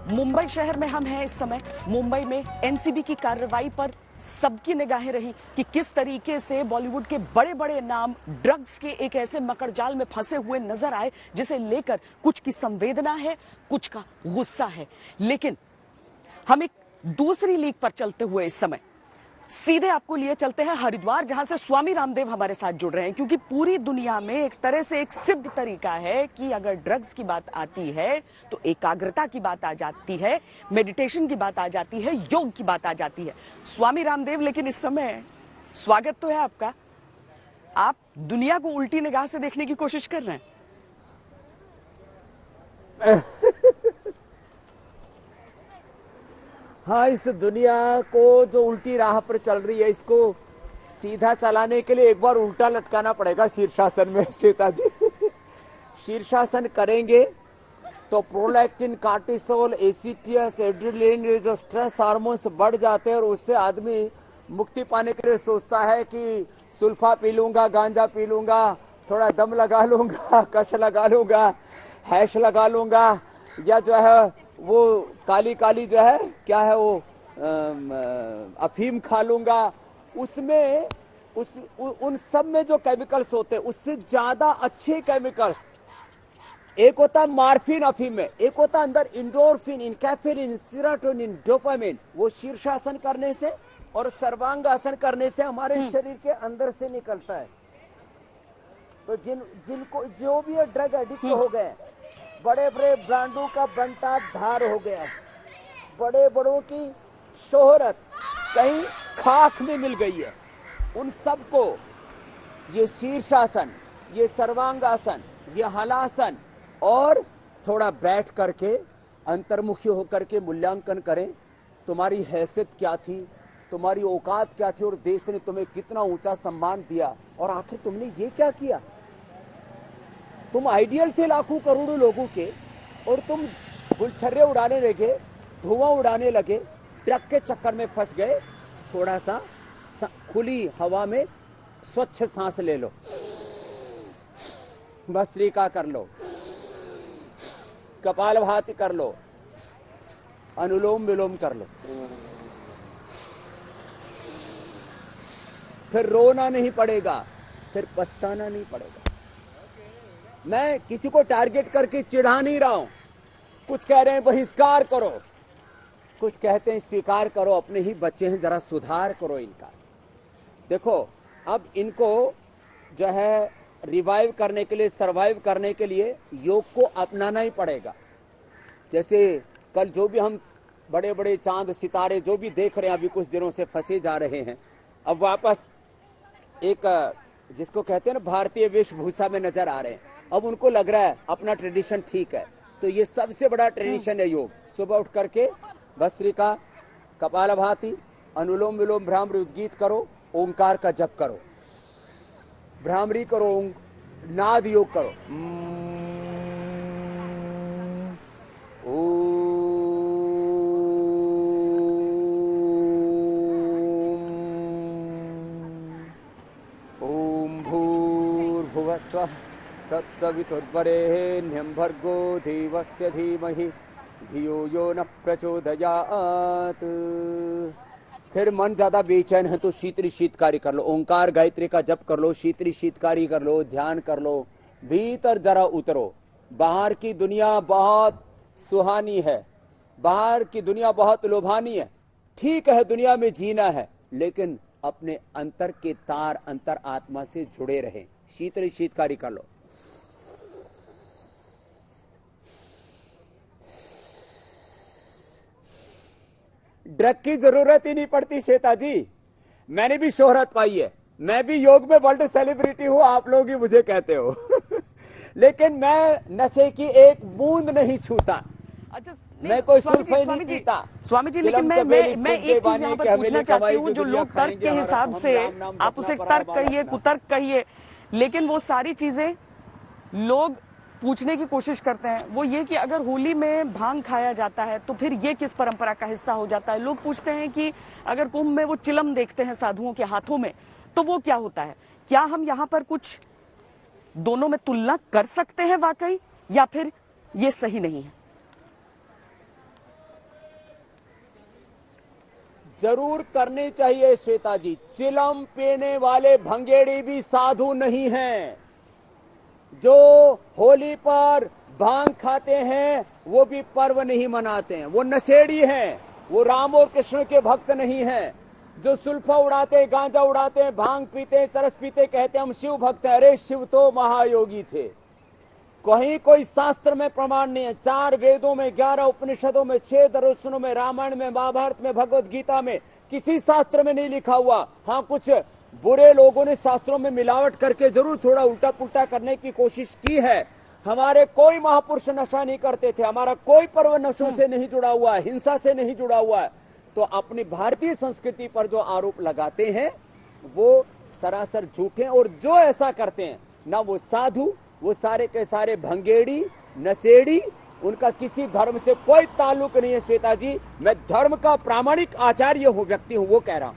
मुंबई शहर में हम हैं इस समय। मुंबई में एनसीबी की कार्रवाई पर सबकी निगाहें रही कि किस तरीके से बॉलीवुड के बड़े बड़े नाम ड्रग्स के एक ऐसे मकड़जाल में फंसे हुए नजर आए जिसे लेकर कुछ की संवेदना है, कुछ का गुस्सा है। लेकिन हम एक दूसरी लीग पर चलते हुए इस समय सीधे आपको लिए चलते हैं हरिद्वार, जहां से स्वामी रामदेव हमारे साथ जुड़ रहे हैं, क्योंकि पूरी दुनिया में एक तरह से एक सिद्ध तरीका है कि अगर ड्रग्स की बात आती है तो एकाग्रता की बात आ जाती है, मेडिटेशन की बात आ जाती है, योग की बात आ जाती है। स्वामी रामदेव, लेकिन इस समय स्वागत तो है आपका, आप दुनिया को उल्टी निगाह से देखने की कोशिश कर रहे हैं। हाँ, इस दुनिया को जो उल्टी राह पर चल रही है, इसको सीधा चलाने के लिए एक बार उल्टा लटकाना पड़ेगा शीर्षासन में। श्वेता जी, शीर्षासन करेंगे तो प्रोलैक्टिन, कार्टिसोल, एसीटीएस, एड्रेनलिन, जो स्ट्रेस हार्मोन्स बढ़ जाते हैं और उससे आदमी मुक्ति पाने के लिए सोचता है कि सुल्फा पी लूंगा, गांजा पी लूंगा, थोड़ा दम लगा लूंगा, कश लगा लूंगा, हैश लगा लूंगा, या जो है वो काली काली जो है क्या है वो अफीम खा लूंगा। उसमें उन सब में जो केमिकल्स होते हैं उससे ज्यादा अच्छे केमिकल्स, एक होता है मार्फिन अफीम में, एक होता है अंदर इंडोर्फिन, इनकैफेरिन, सेरोटोनिन, डोपामिन। वो शीर्षासन करने से और सर्वांगासन करने से हमारे शरीर के अंदर से निकलता है। तो जिनको जो भी ड्रग एडिक्ट हो गए, बड़े बड़े ब्रांडों का बंटा धार हो गया है, बड़े बड़ों की शोहरत कहीं खाक में मिल गई है, उन सबको ये शीर्षासन, ये सर्वांगासन, ये हलासन और थोड़ा बैठ करके अंतर्मुखी होकर के मूल्यांकन करें, तुम्हारी हैसियत क्या थी, तुम्हारी औकात क्या थी, और देश ने तुम्हें कितना ऊंचा सम्मान दिया, और आखिर तुमने ये क्या किया। तुम आइडियल थे लाखों करोड़ों लोगों के, और तुम गुलछर्रे उड़ाने लगे, धुआं उड़ाने लगे, ट्रक के चक्कर में फंस गए। थोड़ा सा खुली हवा में स्वच्छ सांस ले लो, भस्त्रिका कर लो, कपालभाति कर लो, अनुलोम विलोम कर लो, फिर रोना नहीं पड़ेगा, फिर पछताना नहीं पड़ेगा। मैं किसी को टारगेट करके चिढ़ा नहीं रहा हूं। कुछ कह रहे हैं बहिष्कार करो, कुछ कहते हैं स्वीकार करो, अपने ही बच्चे हैं, जरा सुधार करो इनका। देखो, अब इनको जो है रिवाइव करने के लिए, सरवाइव करने के लिए योग को अपनाना ही पड़ेगा। जैसे कल जो भी हम बड़े बड़े चांद सितारे जो भी देख रहे हैं, अभी कुछ दिनों से फंसे जा रहे हैं, अब वापस एक जिसको कहते हैं ना भारतीय वेशभूषा में नजर आ रहे हैं। अब उनको लग रहा है अपना ट्रेडिशन ठीक है, तो ये सबसे बड़ा ट्रेडिशन है योग। सुबह उठ करके भस्त्रिका, कपालभाति, अनुलोम विलोम, भ्रामरी उद्गीत करो, ओंकार का जप करो, भ्रामरी करो, नाद योग करो। ओम भूर्भुवः स्वः तत्सवितुर्वरेण्यं भर्गो देवस्य धीमहि धियो यो न प्रचोदयात्। फिर मन ज्यादा बेचैन है तो शीतली शीतकारी कर लो, ओंकार गायत्री का जप कर लो, शीतली शीतकारी कर लो, ध्यान कर लो, भीतर जरा उतरो। बाहर की दुनिया बहुत सुहानी है, बाहर की दुनिया बहुत लुभानी है, ठीक है, दुनिया में जीना है, लेकिन अपने अंतर के तार अंतर आत्मा से जुड़े रहे। शीतली शीतकारी कर लो। ड्रग की जरूरत ही नहीं पड़ती श्वेता जी। मैंने भी शोहरत पाई है, मैं भी योग में वर्ल्ड सेलिब्रिटी हूं, आप लोग ही मुझे कहते हो लेकिन मैं नशे की एक बूंद नहीं छूता। अच्छा, मैं कोई सुल्फे नहीं पीता। स्वामी जी, लेकिन मैं एक चीज यहाँ पर पूछना चाहती हूँ, जो लोग तर्क के हिसाब से, आप उसे तर्क कहिए, कुतर्क कहिए, लेकिन वो सारी चीजें लोग पूछने की कोशिश करते हैं, वो ये कि अगर होली में भांग खाया जाता है तो फिर ये किस परंपरा का हिस्सा हो जाता है। लोग पूछते हैं कि अगर कुंभ में वो चिलम देखते हैं साधुओं के हाथों में तो वो क्या होता है। क्या हम यहाँ पर कुछ दोनों में तुलना कर सकते हैं वाकई, या फिर ये सही नहीं है? जरूर करनी चाहिए श्वेता जी। चिलम पीने वाले भंगेड़ी भी साधु नहीं हैं। जो होली पर भांग खाते हैं वो भी पर्व नहीं मनाते हैं, वो नशेड़ी हैं, वो राम और कृष्ण के भक्त नहीं हैं। जो सुल्फा उड़ाते, गांजा उड़ाते, भांग पीते, चरस पीते, कहते हम शिव भक्त हैं। अरे शिव तो महायोगी थे। कहीं कोई शास्त्र में प्रमाण नहीं है। 4 वेदों में, 11 उपनिषदों में, 6 दर्शनों में, रामायण में, महाभारत में, भगवत गीता में, किसी शास्त्र में नहीं लिखा हुआ। हाँ, कुछ बुरे लोगों ने शास्त्रों में मिलावट करके जरूर थोड़ा उल्टा पुल्टा करने की कोशिश की है। हमारे कोई महापुरुष नशा नहीं करते थे। हमारा कोई पर्व नशों से नहीं जुड़ा हुआ है, हिंसा से नहीं जुड़ा हुआ है। तो अपनी भारतीय संस्कृति पर जो आरोप लगाते हैं वो सरासर झूठे हैं। और जो ऐसा करते हैं ना, वो साधु, वो सारे के सारे भंगेड़ी, नशेड़ी, उनका किसी धर्म से कोई ताल्लुक नहीं है। श्वेता जी, मैं धर्म का प्रामाणिक आचार्य हूं, व्यक्ति हूं, वो कह रहा हूं।